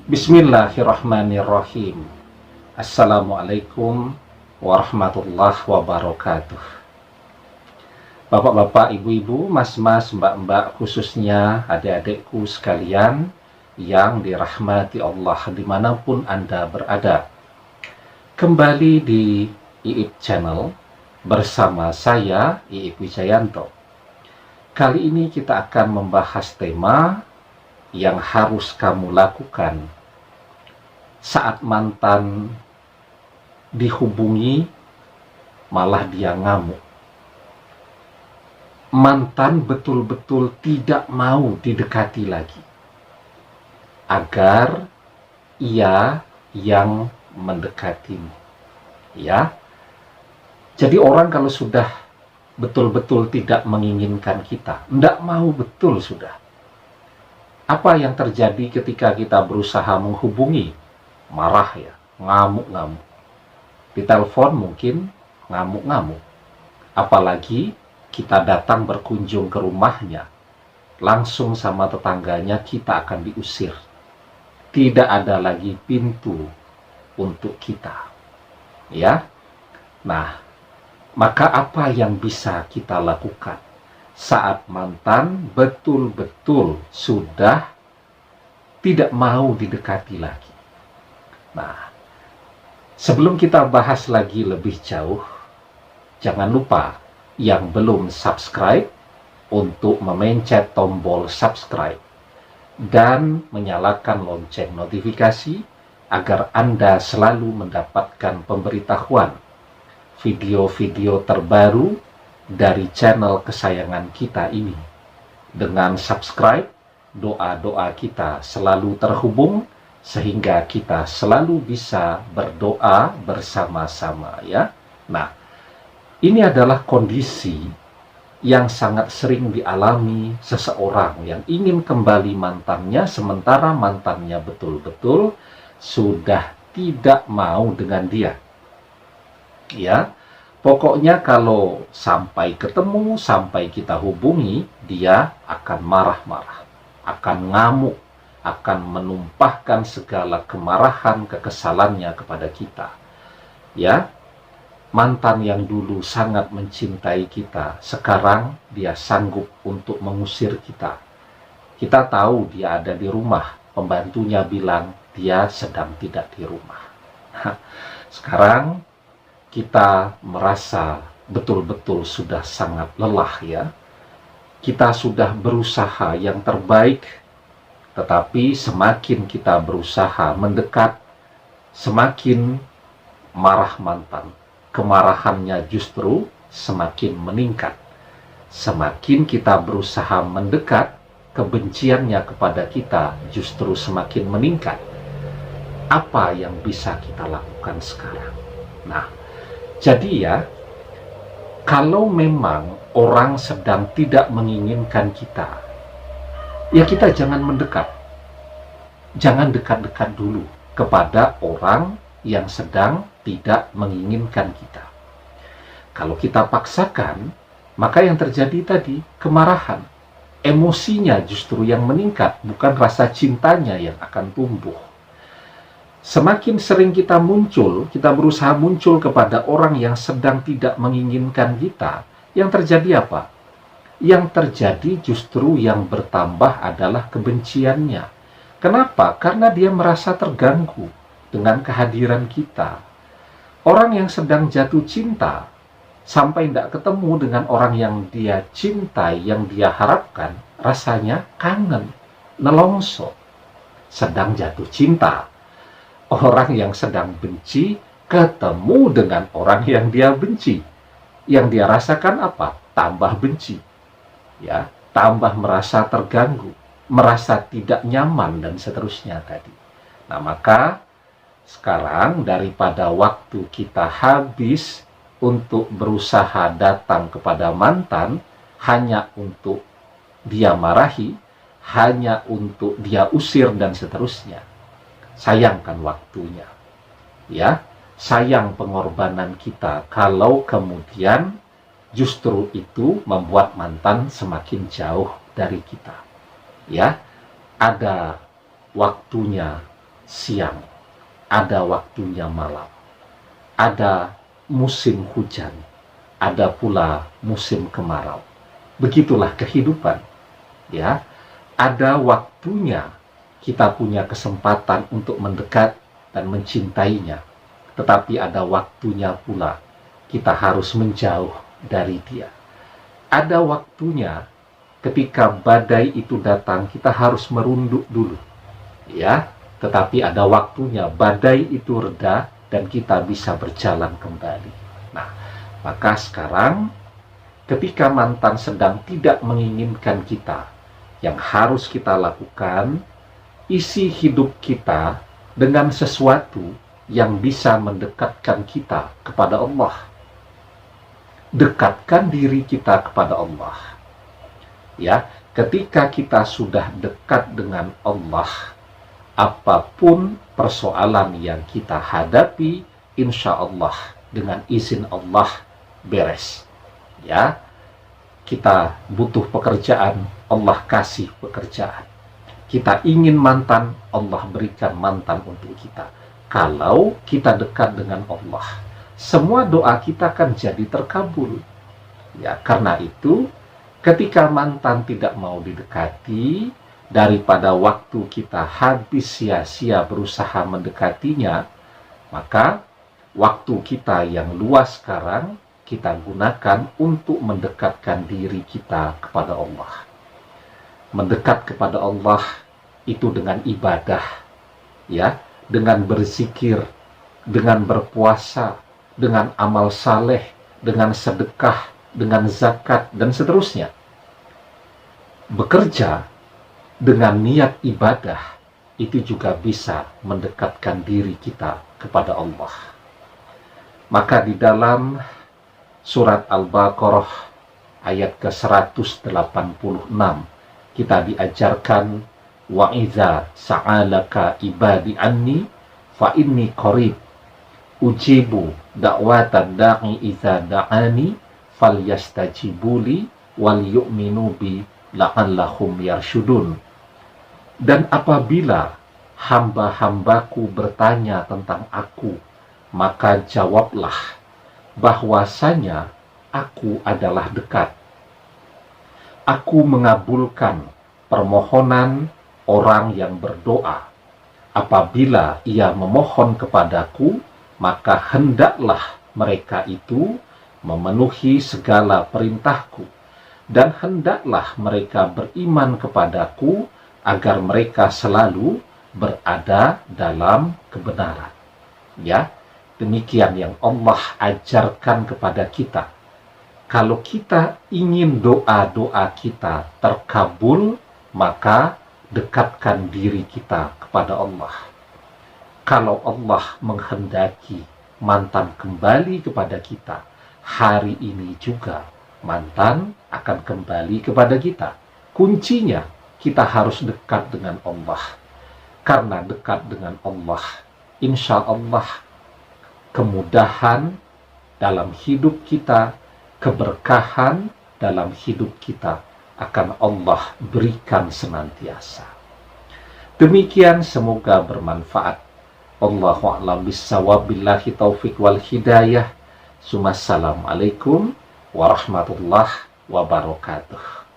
Bismillahirrahmanirrahim. Assalamualaikum warahmatullahi wabarakatuh. Bapak-bapak, ibu-ibu, mas-mas, mbak-mbak, khususnya adik-adikku sekalian yang dirahmati Allah dimanapun Anda berada. Kembali di IIP Channel bersama saya, IIP Wijayanto. Kali ini kita akan membahas tema yang harus kamu lakukan saat mantan dihubungi malah dia ngamuk. Mantan betul-betul tidak mau didekati lagi, agar ia yang mendekatimu. Ya, jadi orang kalau sudah betul-betul tidak menginginkan kita, tidak mau betul sudah. Apa yang terjadi ketika kita berusaha menghubungi? Marah ya, ngamuk-ngamuk. Di telepon mungkin ngamuk-ngamuk. Apalagi kita datang berkunjung ke rumahnya, langsung sama tetangganya kita akan diusir. Tidak ada lagi pintu untuk kita. Ya. Nah, maka apa yang bisa kita lakukan saat mantan betul-betul sudah tidak mau didekati lagi? Nah, sebelum kita bahas lagi lebih jauh, jangan lupa yang belum subscribe untuk memencet tombol subscribe dan menyalakan lonceng notifikasi agar Anda selalu mendapatkan pemberitahuan video-video terbaru dari channel kesayangan kita ini. Dengan subscribe, doa-doa kita selalu terhubung sehingga kita selalu bisa berdoa bersama-sama, ya. Nah, ini adalah kondisi yang sangat sering dialami seseorang yang ingin kembali mantannya, sementara mantannya betul-betul sudah tidak mau dengan dia. Ya, pokoknya kalau sampai ketemu, sampai kita hubungi, dia akan marah-marah, akan ngamuk, akan menumpahkan segala kemarahan, kekesalannya kepada kita. Ya, mantan yang dulu sangat mencintai kita, sekarang dia sanggup untuk mengusir kita. Kita tahu dia ada di rumah, pembantunya bilang dia sedang tidak di rumah. Sekarang kita merasa betul-betul sudah sangat lelah, ya. Kita sudah berusaha yang terbaik, tetapi semakin kita berusaha mendekat, semakin marah mantan. Kemarahannya justru semakin meningkat. Semakin kita berusaha mendekat, kebenciannya kepada kita justru semakin meningkat. Apa yang bisa kita lakukan sekarang? Nah, jadi ya, kalau memang orang sedang tidak menginginkan kita, ya kita jangan mendekat. Jangan dekat-dekat dulu kepada orang yang sedang tidak menginginkan kita. Kalau kita paksakan, maka yang terjadi tadi kemarahan, emosinya justru yang meningkat, bukan rasa cintanya yang akan tumbuh. Semakin sering kita muncul, kita berusaha muncul kepada orang yang sedang tidak menginginkan kita, yang terjadi apa? Yang terjadi justru yang bertambah adalah kebenciannya. Kenapa? Karena dia merasa terganggu dengan kehadiran kita. Orang yang sedang jatuh cinta, sampai tidak ketemu dengan orang yang dia cintai, yang dia harapkan, rasanya kangen, nelongso. Sedang jatuh cinta. Orang yang sedang benci, ketemu dengan orang yang dia benci. Yang dia rasakan apa? Tambah benci. Ya, tambah merasa terganggu, merasa tidak nyaman, dan seterusnya tadi. Nah, maka sekarang daripada waktu kita habis untuk berusaha datang kepada mantan hanya untuk dia marahi, hanya untuk dia usir dan seterusnya, sayangkan waktunya. Ya, sayang pengorbanan kita kalau kemudian justru itu membuat mantan semakin jauh dari kita. Ya, ada waktunya siang, ada waktunya malam, ada musim hujan, ada pula musim kemarau. Begitulah kehidupan, ya. Ada waktunya kita punya kesempatan untuk mendekat dan mencintainya, tetapi ada waktunya pula kita harus menjauh dari dia. Ada waktunya ketika badai itu datang, kita harus merunduk dulu, ya. Tetapi ada waktunya badai itu reda dan kita bisa berjalan kembali. Nah, maka sekarang ketika mantan sedang tidak menginginkan kita, yang harus kita lakukan, isi hidup kita dengan sesuatu yang bisa mendekatkan kita kepada Allah. Dekatkan diri kita kepada Allah. Ya, ketika kita sudah dekat dengan Allah, apapun persoalan yang kita hadapi, insya Allah dengan izin Allah beres. Ya, kita butuh pekerjaan, Allah kasih pekerjaan. Kita ingin mantan, Allah berikan mantan untuk kita. Kalau kita dekat dengan Allah, semua doa kita akan jadi terkabul. Ya, karena itu, ketika mantan tidak mau didekati, daripada waktu kita habis sia-sia berusaha mendekatinya, maka waktu kita yang luas sekarang kita gunakan untuk mendekatkan diri kita kepada Allah. Mendekat kepada Allah itu dengan ibadah, ya, dengan berzikir, dengan berpuasa, dengan amal saleh, dengan sedekah, dengan zakat, dan seterusnya. Bekerja dengan niat ibadah itu juga bisa mendekatkan diri kita kepada Allah. Maka di dalam surat Al-Baqarah ayat ke-186 kita diajarkan, wa idza sa'alaka ibadi anni fa inni qarib ujibu da'watad da'i idza da'ani falyastajibuli wal yu'minu bi la'allahum yarsyudun. Dan apabila hamba-hambaku bertanya tentang aku, maka jawablah bahwasanya aku adalah dekat. Aku mengabulkan permohonan orang yang berdoa. Apabila ia memohon kepadaku, maka hendaklah mereka itu memenuhi segala perintahku, dan hendaklah mereka beriman kepadaku agar mereka selalu berada dalam kebenaran. Ya, demikian yang Allah ajarkan kepada kita. Kalau kita ingin doa-doa kita terkabul, maka dekatkan diri kita kepada Allah. Kalau Allah menghendaki mantan kembali kepada kita, hari ini juga mantan akan kembali kepada kita. Kuncinya, kita harus dekat dengan Allah. Karena dekat dengan Allah, insya Allah kemudahan dalam hidup kita, keberkahan dalam hidup kita akan Allah berikan senantiasa. Demikian, semoga bermanfaat. Allahu a'lam bissawab, billahi taufiq wal hidayah. Assalamualaikum warahmatullahi wabarakatuh.